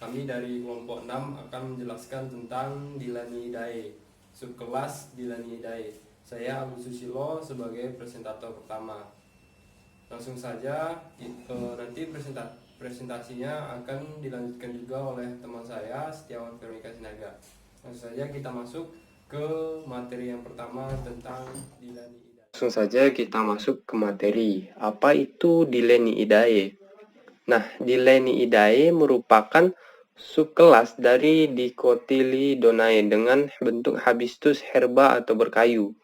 Kami dari kelompok 6 akan menjelaskan tentang Dilaniidae, subkelas Dilaniidae. Saya Abu Susilo sebagai presentator pertama. Langsung saja, nanti presentasinya akan dilanjutkan juga oleh teman saya, Setiawan Veronica Sinaga. Langsung saja kita masuk ke materi yang pertama tentang Dilaniidae. Langsung saja kita masuk ke materi. Apa itu Dilaniidae? Nah, Dilaniidae merupakan subkelas dari Dicotyledonae dengan bentuk habitus herba atau berkayu.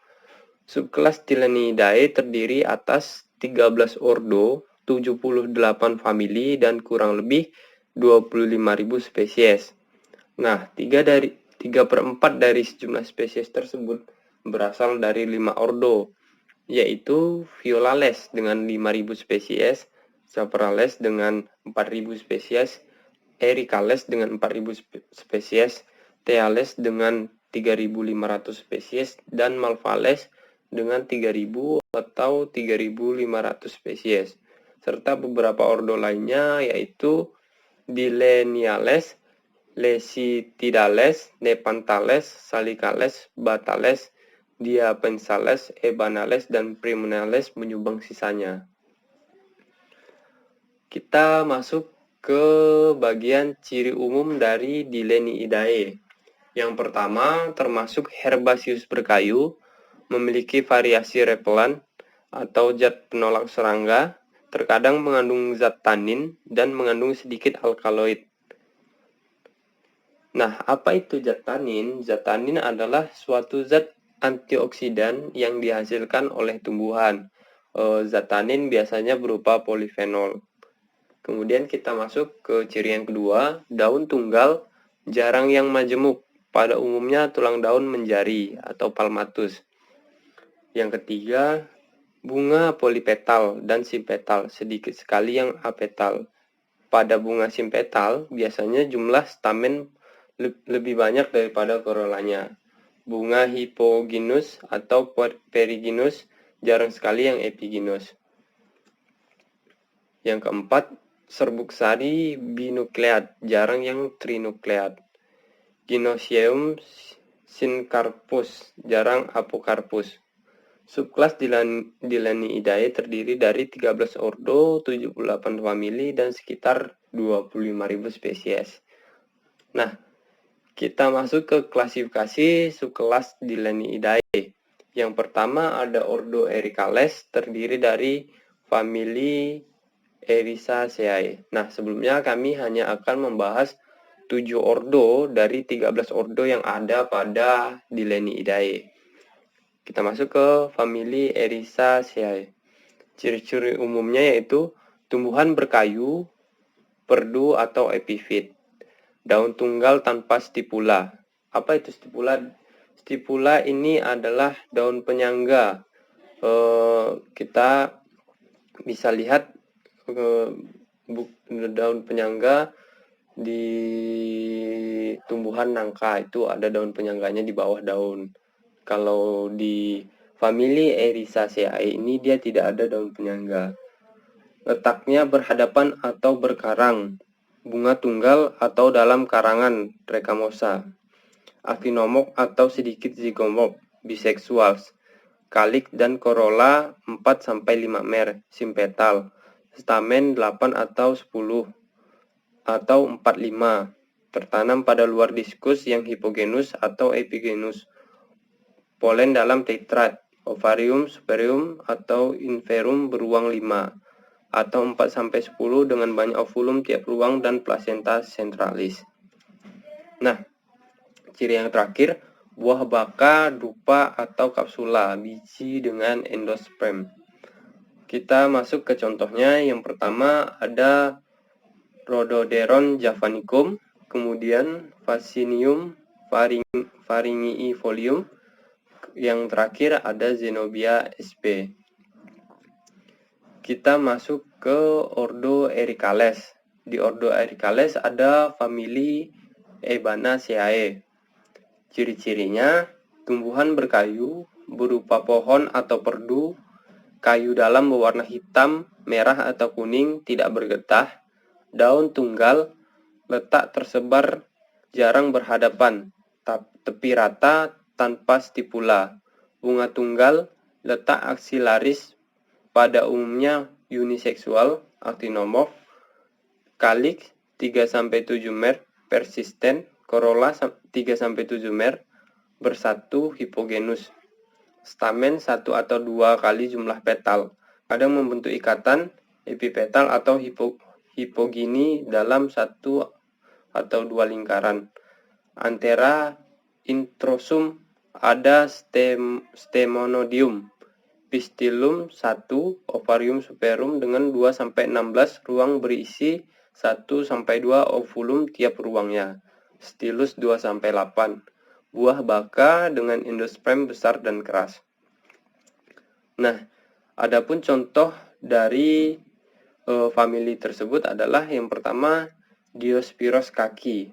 Subkelas Dilaniidae terdiri atas 13 ordo, 78 famili, dan kurang lebih 25.000 spesies. Nah, 3/4 dari sejumlah spesies tersebut berasal dari 5 ordo, yaitu Violales dengan 5.000 spesies, Saporales dengan 4.000 spesies, Ericales dengan 4.000 spesies, Teales dengan 3.500 spesies, dan Malvales dengan 3.000 atau 3.500 spesies, serta beberapa ordo lainnya yaitu Dileniales, Lesitidales, Nepantales, Salicales, Batales, Diapensales, Ebanales, dan Primunales menyumbang sisanya. Kita masuk ke bagian ciri umum dari Dilaniidae. Yang pertama, termasuk herbaceous berkayu, memiliki variasi repelan atau zat penolak serangga, terkadang mengandung zat tanin dan mengandung sedikit alkaloid. Nah, apa itu zat tanin? Zat tanin adalah suatu zat antioksidan yang dihasilkan oleh tumbuhan. Zat tanin biasanya berupa polifenol. Kemudian kita masuk ke ciri yang kedua, daun tunggal, jarang yang majemuk. Pada umumnya tulang daun menjari atau palmatus. Yang ketiga, bunga polipetal dan simpetal, sedikit sekali yang apetal. Pada bunga simpetal, biasanya jumlah stamen lebih banyak daripada korolanya. Bunga hipogynous atau perigynous, jarang sekali yang epigynous. Yang keempat, serbuk sari binukleat, jarang yang trinukleat. Ginosyeum syncarpus, jarang apocarpus. Subkelas Dilaniidae terdiri dari 13 ordo, 78 famili, dan sekitar 25.000 spesies. Nah, kita masuk ke klasifikasi subkelas Dilaniidae. Yang pertama ada ordo Ericales, terdiri dari famili Erisaceae. Nah, sebelumnya kami hanya akan membahas 7 ordo dari 13 ordo yang ada pada Dilaniidae. Kita masuk ke famili Erisaceae. Ciri-ciri umumnya yaitu tumbuhan berkayu, perdu atau epifit, daun tunggal tanpa stipula. Apa itu stipula? Stipula ini adalah daun penyangga. Kita bisa lihat daun penyangga di tumbuhan nangka, itu ada daun penyangganya di bawah daun. Kalau di famili Erisaceae ini dia tidak ada daun penyangga. Letaknya berhadapan atau berkarang, bunga tunggal atau dalam karangan rekamosa, actinomorf atau sedikit zigomorf, biseksual, kalik dan corolla 4-5 mer, simpetal, stamen 8 atau 10 atau 4-5, tertanam pada luar diskus yang hipogenus atau epigenus, polen dalam tetrad, ovarium superium atau inferum beruang 5 atau 4-10 dengan banyak ovulum tiap ruang dan placenta centralis. Nah, ciri yang terakhir, buah baka, drupa atau kapsula, biji dengan endosperm. Kita masuk ke contohnya. Yang pertama ada Rhododendron javanicum, kemudian Vaccinium faringiifolium, yang terakhir ada Zenobia sp. Kita masuk ke ordo Ericales. Di ordo Ericales ada famili Ebanaceae. Ciri-cirinya, tumbuhan berkayu berupa pohon atau perdu, kayu dalam berwarna hitam, merah atau kuning, tidak bergetah, daun tunggal, letak tersebar, jarang berhadapan, tepi rata tanpa stipula. Bunga tunggal, letak aksilaris, pada umumnya uniseksual, aktinomorf. Kaliks 3-7 mer, persisten, corolla 3-7 mer, bersatu, hipogenus. Stamen 1 atau 2 kali jumlah petal, kadang membentuk ikatan epipetal atau hipogini dalam 1 atau 2 lingkaran. Antera introsum ada stemonodium, pistilum 1, ovarium superum dengan 2-16 ruang berisi 1-2 ovulum tiap ruangnya. Stilus 2-8. Buah baka dengan endosperm besar dan keras. Nah, adapun contoh dari famili tersebut adalah yang pertama Diospyros kaki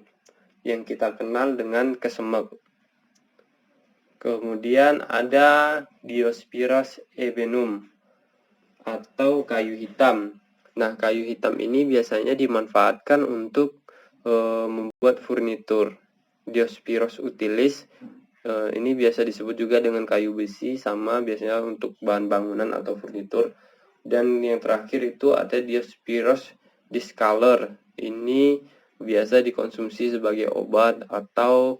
yang kita kenal dengan kesemek. Kemudian ada Diospyros ebenum atau kayu hitam. Nah, kayu hitam ini biasanya dimanfaatkan untuk membuat furnitur. Diospyros utilis ini biasa disebut juga dengan kayu besi, sama biasanya untuk bahan bangunan atau furnitur. Dan yang terakhir itu ada Diospyros discolor. Ini biasa dikonsumsi sebagai obat atau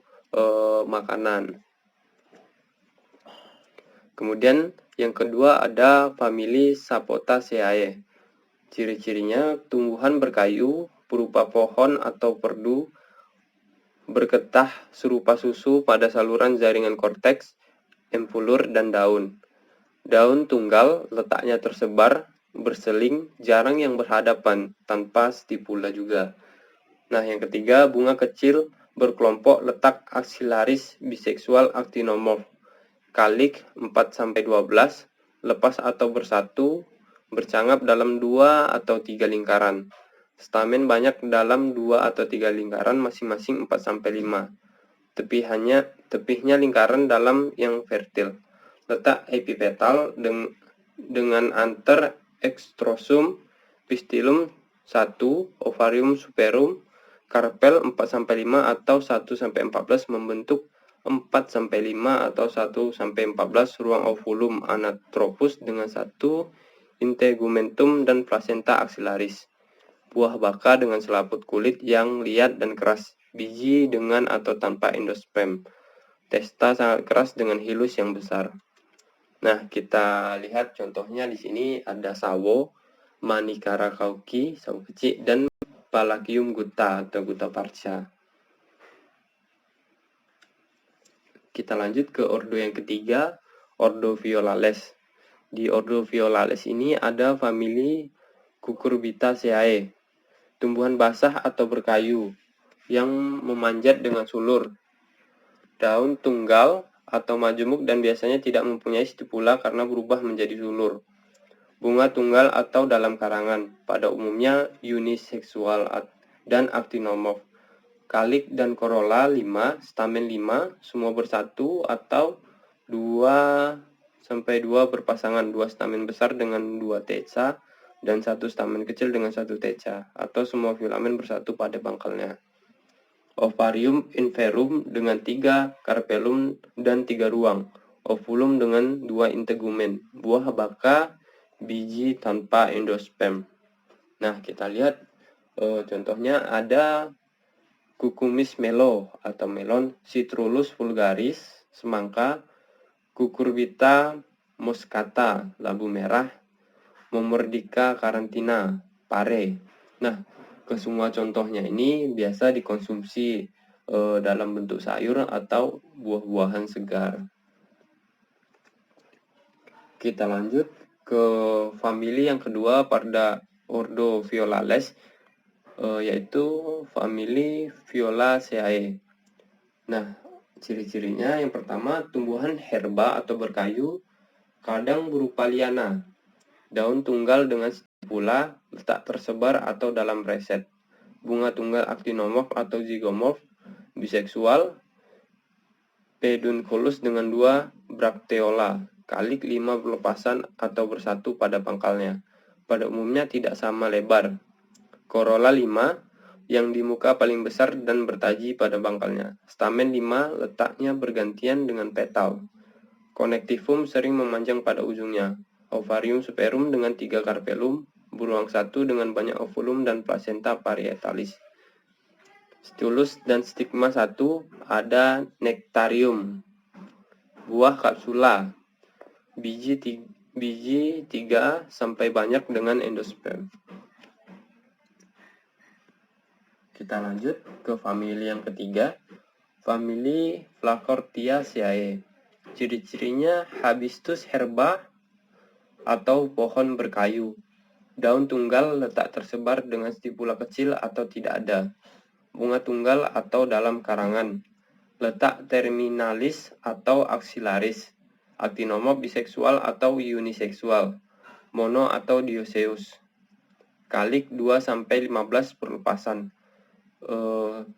makanan. Kemudian yang kedua ada famili Sapotaceae. Ciri-cirinya tumbuhan berkayu berupa pohon atau perdu, bergetah serupa susu pada saluran jaringan korteks, empulur, dan daun. Daun tunggal, letaknya tersebar, berseling, jarang yang berhadapan, tanpa stipula juga. Nah, yang ketiga, bunga kecil, berkelompok, letak aksilaris, biseksual, aktinomorf. Kalik 4-12, lepas atau bersatu, bercangap dalam 2 atau 3 lingkaran. Stamen banyak dalam 2 atau 3 lingkaran masing-masing 4-5. Tepihnya lingkaran dalam yang fertil. Letak epipetal dengan antar ekstrosum, pistilum 1, ovarium superum, karpel 4-5 atau 1-14 membentuk 4-5 atau 1-14 ruang ovulum anatropus dengan 1 integumentum dan placenta axillaris. Buah baka dengan selaput kulit yang liat dan keras. Biji dengan atau tanpa endosperm. Testa sangat keras dengan hilus yang besar. Nah, kita lihat contohnya di sini ada sawo, Manikara kauki, sawo kecil, dan Palagium gutta atau gutta parcha. Kita lanjut ke ordo yang ketiga, ordo Violales. Di ordo Violales ini ada famili Cucurbitaceae, tumbuhan basah atau berkayu yang memanjat dengan sulur. Daun tunggal atau majemuk dan biasanya tidak mempunyai stipula karena berubah menjadi sulur. Bunga tunggal atau dalam karangan, pada umumnya uniseksual dan aktinomorf. Kalik dan corolla 5, stamen 5, semua bersatu atau 2-2 berpasangan, 2 stamen besar dengan 2 teca dan 1 stamen kecil dengan 1 teca, atau semua filamen bersatu pada pangkalnya. Ovarium inferum dengan 3 carpellum dan 3 ruang. Ovulum dengan 2 integumen. Buah baka, biji tanpa endosperm. Nah, kita lihat contohnya ada Cucumis melo atau melon, Citrullus vulgaris, semangka, Cucurbita moscata, labu merah, Momordica carantina, pare. Nah, kesemua contohnya ini biasa dikonsumsi dalam bentuk sayur atau buah-buahan segar. Kita lanjut ke famili yang kedua pada ordo Violales, yaitu famili Violaceae. Nah, ciri-cirinya yang pertama tumbuhan herba atau berkayu, kadang berupa liana. Daun tunggal dengan stipula, letak tersebar atau dalam reset. Bunga tunggal aktinomorf atau zygomorf, biseksual. Pedunculus dengan 2 bracteola. Kalik 5 berlepasan atau bersatu pada pangkalnya. Pada umumnya tidak sama lebar. Corolla 5, yang di muka paling besar dan bertaji pada pangkalnya. Stamen 5 letaknya bergantian dengan petal. Connectivum sering memanjang pada ujungnya. Ovarium superum dengan 3 carpellum, beruang 1 dengan banyak ovulum dan placenta parietalis. Stulus dan stigma 1 ada nektarium. Buah kapsula. Biji 3 sampai banyak dengan endosperm. Kita lanjut ke famili yang ketiga, famili Flacourtiaceae. Ciri-cirinya Hibiscus herba atau pohon berkayu. Daun tunggal letak tersebar dengan stipula kecil atau tidak ada. Bunga tunggal atau dalam karangan. Letak terminalis atau aksilaris. Actinomorph biseksual atau uniseksual. Mono atau dioecious. Kalik 2-15 berlepasan.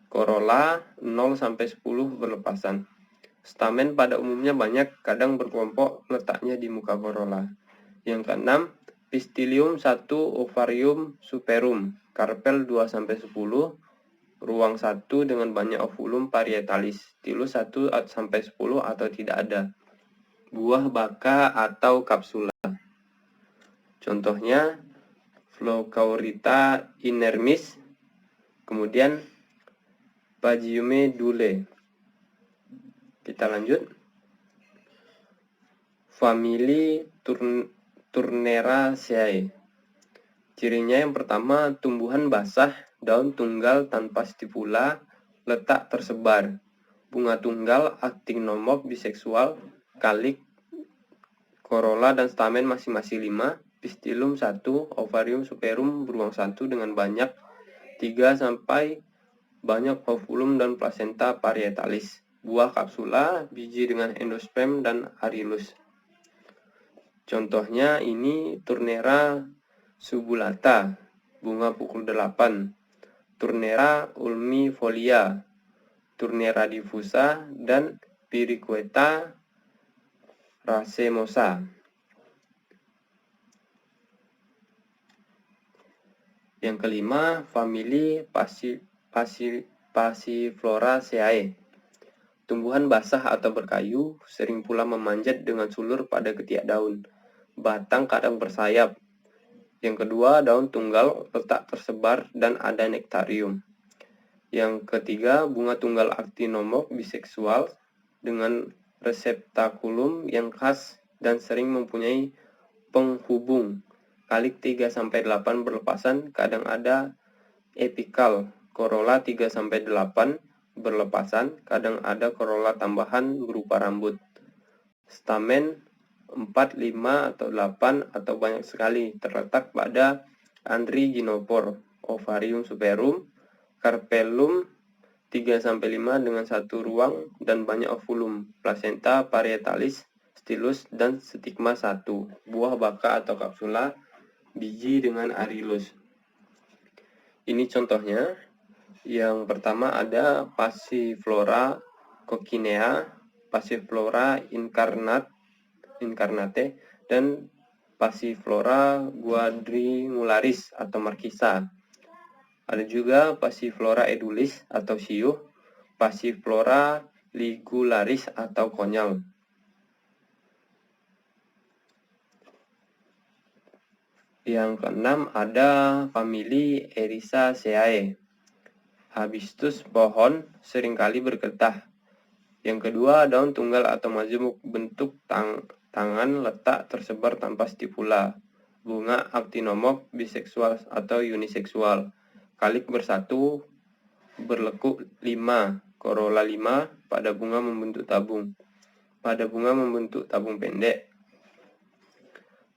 Corolla 0-10 berlepasan. Stamen pada umumnya banyak, kadang berkelompok letaknya di muka corolla. Yang keenam, pistilium 1 ovarium superum, karpel 2-10, ruang 1 dengan banyak ovulum parietalis, stilus 1-10 atau tidak ada. Buah baka atau kapsula. Contohnya Phlocaurita inermis, kemudian Pagiume dule. Kita lanjut. Famili Turneraceae. Cirinya yang pertama, tumbuhan basah, daun tunggal tanpa stipula, letak tersebar. Bunga tunggal, actinomorph biseksual, kalik, corolla dan stamen masing-masing 5, pistilum 1, ovarium superum, beruang 1 dengan banyak 3 sampai banyak ovulum dan placenta parietalis. Buah kapsula, biji dengan endosperm dan arilus. Contohnya ini Turnera subulata, bunga pukul 8, Turnera ulmifolia, Turnera diffusa, dan Piriqueta racemosa. Yang kelima, famili Passifloraceae. Tumbuhan basah atau berkayu, sering pula memanjat dengan sulur pada ketiak daun. Batang kadang bersayap. Yang kedua, daun tunggal letak tersebar dan ada nektarium. Yang ketiga, bunga tunggal actinomorph biseksual dengan reseptakulum yang khas dan sering mempunyai penghubung. Kalik 3-8 berlepasan, kadang ada epikal. Corolla 3-8 berlepasan, kadang ada corolla tambahan berupa rambut. Stamen 4, 5, atau 8 atau banyak sekali terletak pada androgynopor, ovarium superum, carpellum 3-5 dengan 1 ruang dan banyak ovulum, placenta parietalis, stilus dan stigma 1, buah baka atau kapsula, biji dengan arilus. Ini contohnya. Yang pertama ada Passiflora coccinea, Passiflora incarnate, dan Passiflora quadrimularis atau markisa. Ada juga Passiflora edulis atau siuh, Passiflora ligularis atau konyol. Yang keenam ada famili Erisaceae. Hibiscus pohon seringkali bergetah. Yang kedua, daun tunggal atau majemuk, bentuk tangan letak tersebar tanpa stipula. Bunga actinomorph biseksual atau uniseksual. Kalik bersatu, berlekuk 5, corolla 5, pada bunga membentuk tabung. Pada bunga membentuk tabung pendek.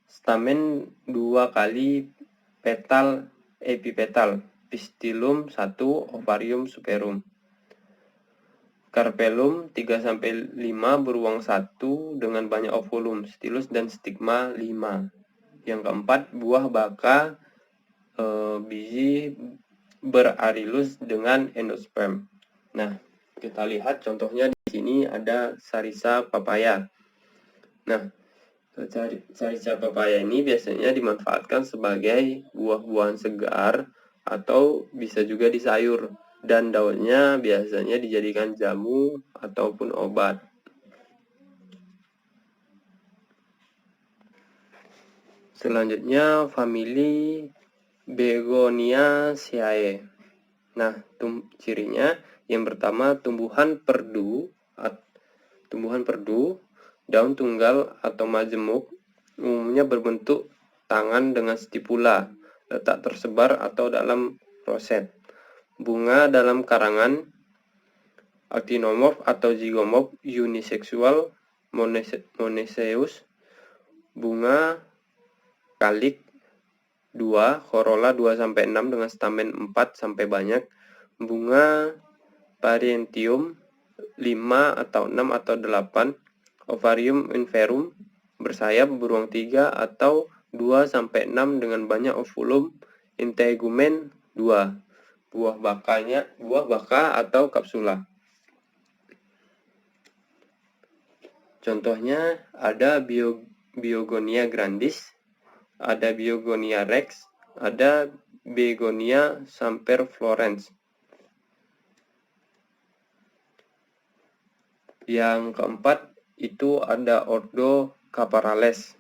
Stamen 2 kali petal epipetal. Pistilum 1, ovarium superum. Carpellum 3-5 beruang 1 dengan banyak ovulum, stilus dan stigma 5. Yang keempat, buah baka, biji berarilus dengan endosperm. Nah, kita lihat contohnya di sini ada Sarisa papaya. Nah, Sarisa papaya ini biasanya dimanfaatkan sebagai buah-buahan segar atau bisa juga di sayur, dan daunnya biasanya dijadikan jamu ataupun obat. Selanjutnya famili Begoniaceae. Nah, cirinya yang pertama tumbuhan perdu, daun tunggal atau majemuk, umumnya berbentuk tangan dengan stipula, letak tersebar atau dalam roset. Bunga dalam karangan, actinomorph atau zygomorph, uniseksual, monoecious. Bunga kalik 2, corolla 2-6 dengan stamen 4 sampai banyak. Bunga Parentium 5 atau 6 atau 8. Ovarium inferum bersayap beruang 3 atau 2-6 dengan banyak ovulum. Integumen 2. Buah baka atau kapsula. Contohnya ada Begonia grandis, ada Begonia rex, ada Begonia semperflorens. Yang keempat itu ada Ordo Caparales.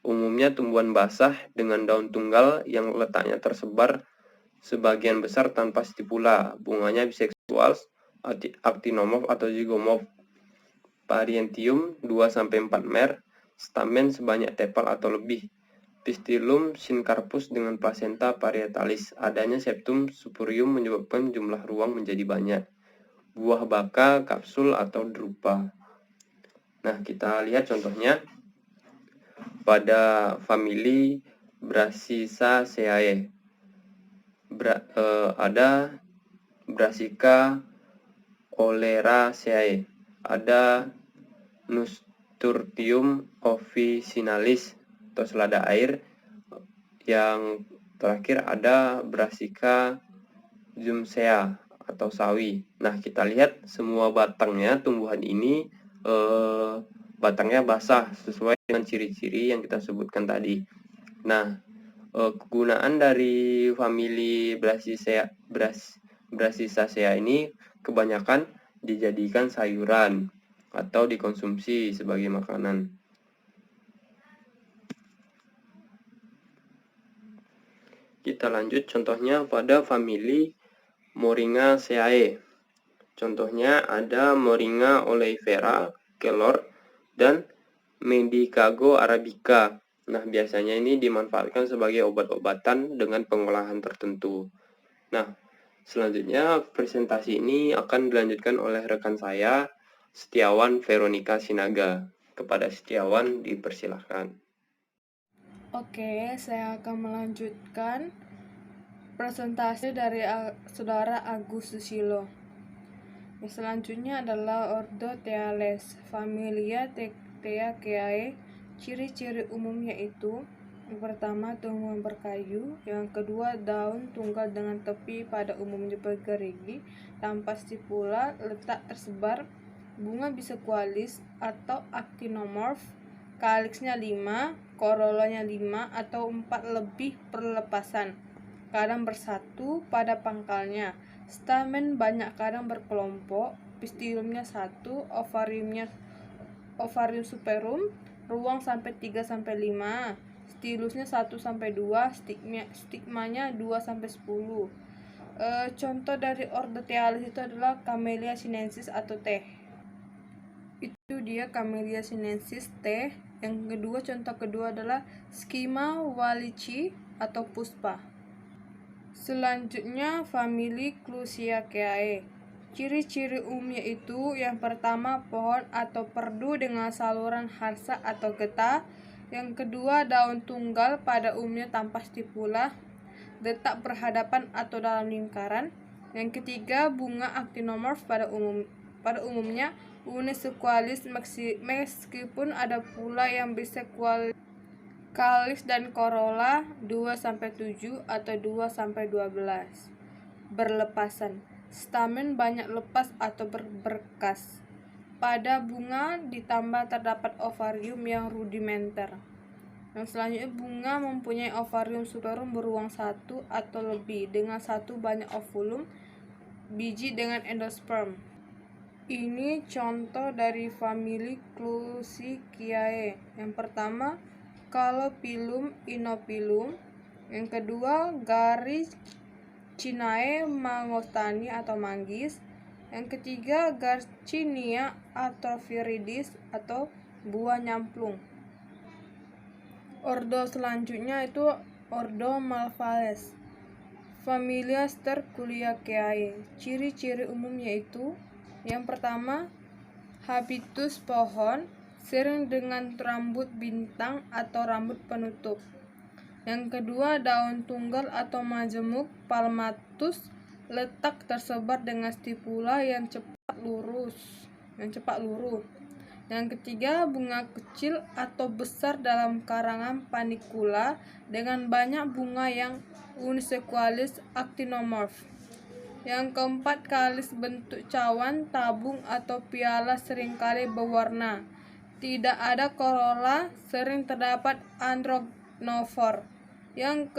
Umumnya tumbuhan basah dengan daun tunggal yang letaknya tersebar sebagian besar tanpa stipula. Bunganya biseksual, actinomorph atau zygomorph. Parentium 2-4 mer, stamen sebanyak tepal atau lebih. Pistillum syncarpus dengan placenta parietalis. Adanya septum spurium menyebabkan jumlah ruang menjadi banyak. Buah baka, kapsul atau drupa. Nah, kita lihat contohnya pada famili Brassicaceae. Ada Brassica oleracea, ada Nasturtium officinalis atau selada air. Yang terakhir ada Brassica zumsea atau sawi. Nah, kita lihat semua batangnya tumbuhan ini batangnya basah sesuai dengan ciri-ciri yang kita sebutkan tadi. Nah, kegunaan dari famili Brassicaceae ini kebanyakan dijadikan sayuran atau dikonsumsi sebagai makanan. Kita lanjut contohnya pada famili Moringaceae. Contohnya ada Moringa oleifera, kelor, dan Medicago arabica. Nah, biasanya ini dimanfaatkan sebagai obat-obatan dengan pengolahan tertentu. Nah, selanjutnya presentasi ini akan dilanjutkan oleh rekan saya, Setiawan Veronica Sinaga. Kepada Setiawan dipersilahkan. Oke, saya akan melanjutkan presentasi dari Saudara Agus Susilo. Yang selanjutnya adalah Ordo Thales, familia Theaceae. Ciri-ciri umumnya itu yang pertama tumbuhan berkayu, yang kedua daun tunggal dengan tepi pada umumnya bergerigi tanpa stipula, letak tersebar. Bunga bisekualis atau actinomorph, kaliksnya 5, corollanya 5 atau 4 lebih perlepasan, kadang bersatu pada pangkalnya. Stamen banyak kadang berkelompok. Pistillumnya 1, ovarium superum, ruang sampai 3-5. Stilusnya 1-2, stigmanya 2-10. Contoh dari Ordo Thales itu adalah Camellia sinensis atau teh. Itu dia Camellia sinensis teh. Yang kedua, contoh kedua adalah Schima wallichii atau puspa. Selanjutnya famili Clusiaceae. Ciri-ciri umumnya itu yang pertama pohon atau perdu dengan saluran harsa atau getah. Yang kedua daun tunggal pada umumnya tanpa stipula, letak berhadapan atau dalam lingkaran. Yang ketiga bunga actinomorph pada umumnya unisequalis, meskipun ada pula yang bisekualis. Kaliks dan corolla 2-7 atau 2-12. Berlepasan. Stamen banyak lepas atau berberkas. Pada bunga ditambah terdapat ovarium yang rudimenter. Yang selanjutnya, bunga mempunyai ovarium superum beruang satu atau lebih dengan satu banyak ovulum, biji dengan endosperm. Ini contoh dari famili Clusicae. Yang pertama, Calophyllum Inophyllum. Yang kedua, Garicinae mangostani atau manggis. Yang ketiga, Garcinia atrophiridis atau buah nyamplung. Ordo selanjutnya itu Ordo Malvaceae, familia Sterculiaceae. Ciri-ciri umum yaitu yang pertama, habitus pohon, sering dengan rambut bintang atau rambut penutup. Yang kedua, daun tunggal atau majemuk palmatus, letak tersebar dengan stipula yang cepat luruh. Yang ketiga, bunga kecil atau besar dalam karangan panicula dengan banyak bunga yang unisequalis actinomorph. Yang keempat, kalis bentuk cawan, tabung atau piala seringkali berwarna. Tidak ada corolla, sering terdapat androgynophore. Yang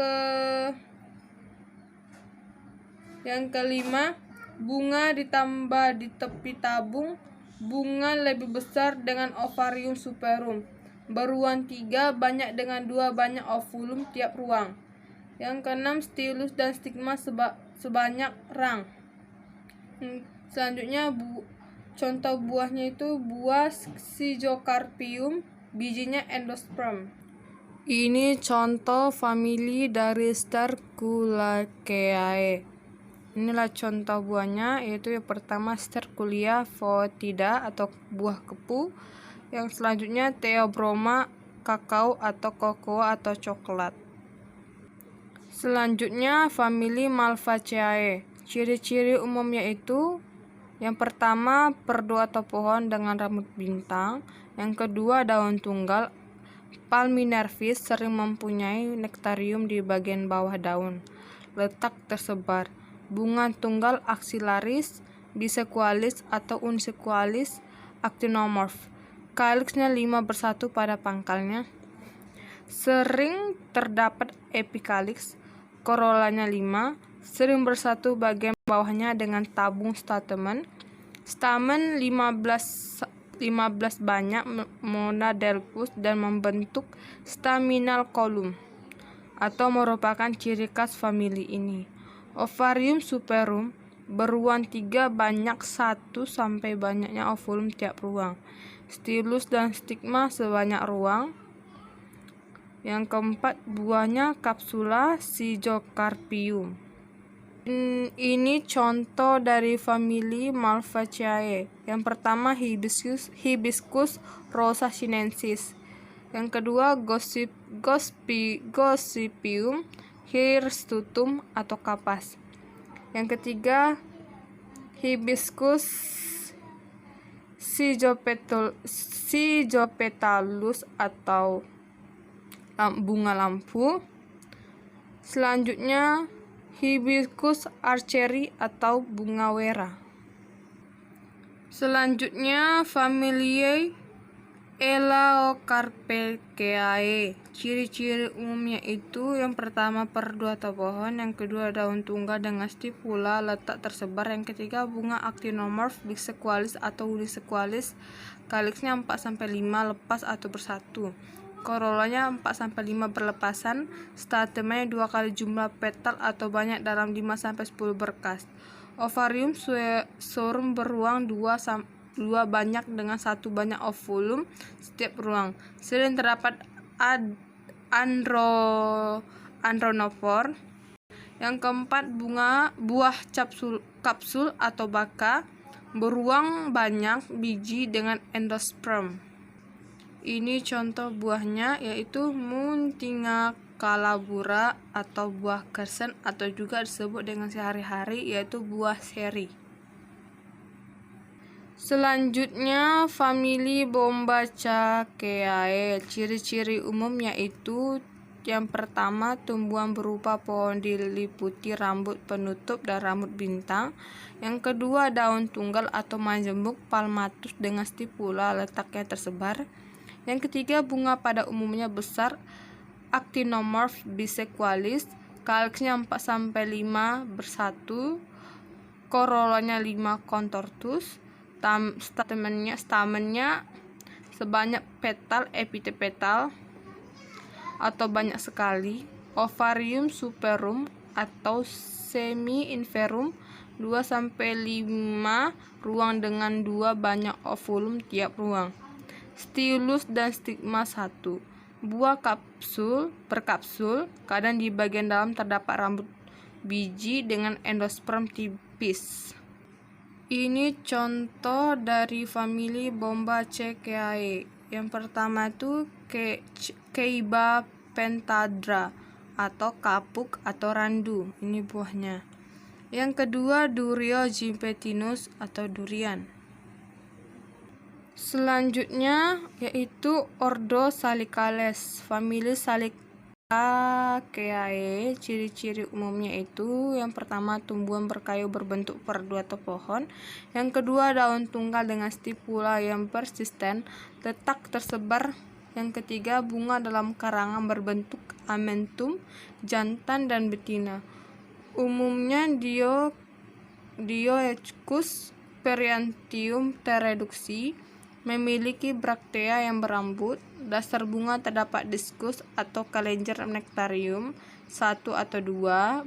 kelima, bunga ditambah di tepi tabung. Bunga lebih besar dengan ovarium superum. Beruang 3, banyak dengan 2 banyak ovulum tiap ruang. Yang keenam, stilus dan stigma sebanyak rang. Selanjutnya, contoh buahnya itu buah Schizocarpium, bijinya endosperm. Ini contoh famili dari Sterculiaceae. Inilah contoh buahnya, yaitu yang pertama Sterculia foetida atau buah kepu. Yang selanjutnya Theobroma kakao atau cocoa atau coklat. Selanjutnya famili Malvaceae. Ciri-ciri umumnya itu yang pertama, perdu atau pohon dengan rambut bintang. Yang kedua, daun tunggal. Palminervis, sering mempunyai nektarium di bagian bawah daun. Letak tersebar. Bunga tunggal axillaris, bisequalis atau unisequalis actinomorph. Kaliksnya 5 bersatu pada pangkalnya. Sering terdapat epikaliks. Corollanya 5, sering bersatu bagian bawahnya dengan tabung stamen. Stamen 15 banyak monadelphus dan membentuk staminal column atau merupakan ciri khas famili ini. Ovarium superum, beruang 3, banyak 1 sampai banyaknya ovulum tiap ruang. Stilus dan stigma sebanyak ruang. Yang keempat, buahnya kapsula Schizocarpium. Ini contoh dari famili Malvaceae. Yang pertama, Hibiscus rosa sinensis. Yang kedua, Gossypium hirsutum atau kapas. Yang ketiga, Hibiscus schizopetalus atau bunga lampu. Selanjutnya, Hibiscus archeri atau bunga wera. Selanjutnya, familiae Elaocarpaceae. Ciri-ciri umumnya itu yang pertama, perdu atau pohon. Yang kedua, daun tunggal dengan stipula, letak tersebar. Yang ketiga, bunga actinomorph, bisequalis atau unisequalis. Kaliksnya 4-5, lepas atau bersatu. Corollanya 4-5 berlepasan. Stamennya 2 kali jumlah petal atau banyak dalam 5-10 berkas. Ovarium superum beruang 2 banyak dengan 1 banyak ovulum setiap ruang. Sering terdapat androgynophore. Yang keempat, buah kapsul atau baka, beruang banyak biji dengan endosperm. Ini contoh buahnya, yaitu Muntinga calabura atau buah kersen atau juga disebut dengan sehari-hari yaitu buah seri. Selanjutnya, famili Bombaceae. Ciri-ciri umum yaitu yang pertama, tumbuhan berupa pohon diliputi rambut penutup dan rambut bintang. Yang kedua, daun tunggal atau majemuk palmatus dengan stipula, letaknya tersebar. Yang ketiga, bunga pada umumnya besar, actinomorph bisexualis, calyxnya 4-5 bersatu, korolanya 5 contortus, stamennya sebanyak petal epitepetal atau banyak sekali, ovarium superum atau semi-inferum 2-5 ruang dengan 2 banyak ovulum tiap ruang. Stilus dan stigma 1. Buah berkapsul, kadang di bagian dalam terdapat rambut biji dengan endosperm tipis. Ini contoh dari famili Bombaceae. Yang pertama itu Ceiba pentadra atau kapuk atau randu. Ini buahnya. Yang kedua Durio gympetinus atau durian. Selanjutnya yaitu ordo Salicales, famili Salicaceae. Ciri-ciri umumnya itu yang pertama tumbuhan berkayu berbentuk perdu atau pohon. Yang kedua daun tunggal dengan stipula yang persisten, letak tersebar. Yang ketiga bunga dalam karangan berbentuk amentum, jantan dan betina. Umumnya Dioecious periantium tereduksi, memiliki braktea yang berambut. Dasar bunga terdapat diskus atau kalenger nektarium 1 atau 2.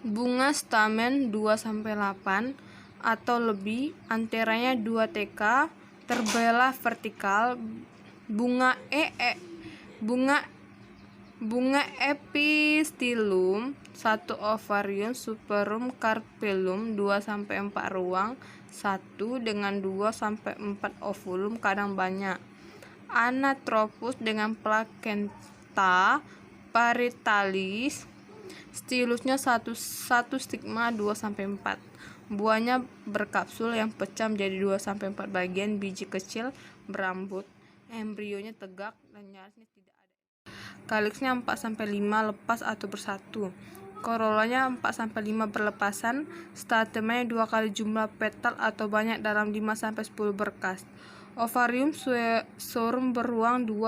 Bunga stamen 2-8 atau lebih, anteranya 2 TK, terbelah vertikal. Bunga epistilum 1 ovarium superum carpellum 2-4 ruang, 1 dengan 2-4 ovulum kadang banyak. Anatropus dengan plakenta parietalis, stilusnya 1 stigma 2-4. Buahnya berkapsul yang pecah menjadi 2-4 bagian, biji kecil, berambut, embrionya tegak dan nyarisnya tidak ada. Calyxnya 4-5 lepas atau bersatu. Korolanya 4-5 berlepasan. Stamennya 2 kali jumlah petal atau banyak dalam 5-10 berkas. Ovarium sorum beruang 2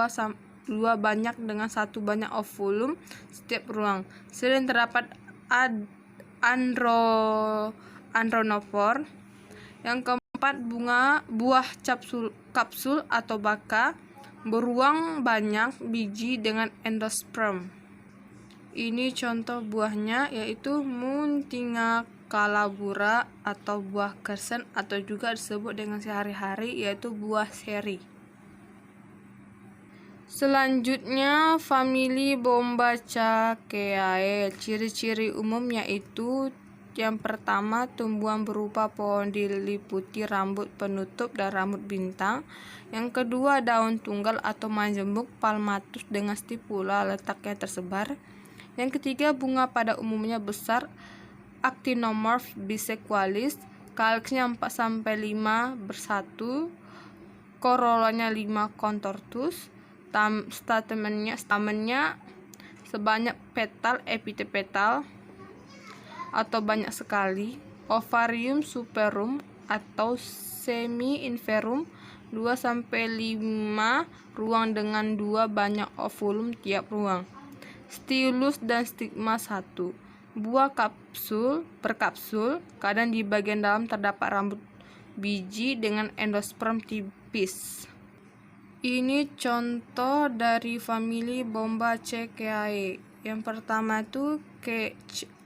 banyak dengan 1 banyak ovulum setiap ruang. Sering terdapat andronophore. Yang keempat buah kapsul atau baka, beruang banyak biji dengan endosperm. Ini contoh buahnya yaitu Muntinga calabura atau buah kersen atau juga disebut dengan sehari-hari yaitu buah seri. Selanjutnya famili Bombaceae. Ciri-ciri umum yaitu yang pertama tumbuhan berupa pohon diliputi rambut penutup dan rambut bintang. Yang kedua daun tunggal atau majemuk palmatus dengan stipula letaknya tersebar. Yang ketiga bunga pada umumnya besar, actinomorph bisexualis, calyxnya 4-5 bersatu, korolanya 5 contortus, stamennya sebanyak petal epitepetal atau banyak sekali, ovarium superum atau semi-inferum 2-5 ruang dengan 2 banyak ovulum tiap ruang. Stilus dan stigma 1. Buah berkapsul, kadang di bagian dalam terdapat rambut biji dengan endosperm tipis. Ini contoh dari famili Bombaceae. Yang pertama itu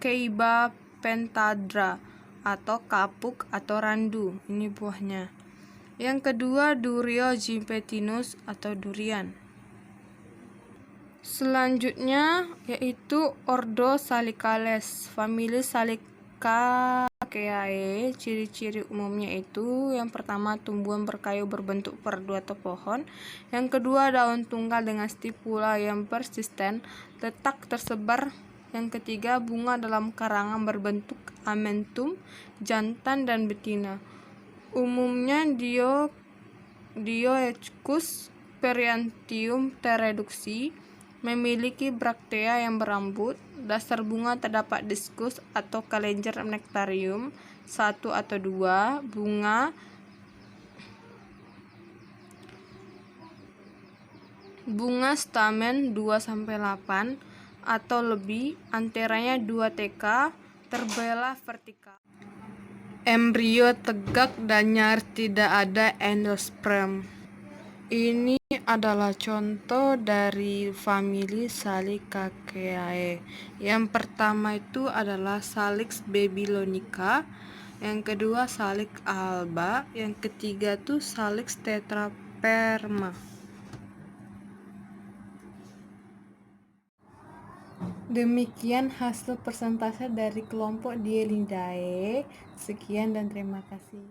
Ceiba pentadra atau kapuk atau randu. Ini buahnya. Yang kedua Durio gympetinus atau durian. Selanjutnya yaitu ordo Salicales, famili Salicaceae. Ciri-ciri umumnya itu yang pertama tumbuhan berkayu berbentuk perdu atau pohon. Yang kedua daun tunggal dengan stipula yang persisten, letak tersebar. Yang ketiga bunga dalam karangan berbentuk amentum, jantan dan betina. Umumnya Dioecious periantium tereduksi, memiliki braktea yang berambut. Dasar bunga terdapat diskus atau kalenger nektarium 1 atau 2, bunga stamen 2-8 atau lebih, antaranya 2 TK, terbelah vertikal. Embrio tegak dan nyaris tidak ada endosperm. Ini adalah contoh dari famili Salicaceae. Yang pertama itu adalah Salix babylonica, yang kedua Salix alba, yang ketiga tuh Salix tetraperma. Demikian hasil persentase dari kelompok Dielinidae. Sekian dan terima kasih.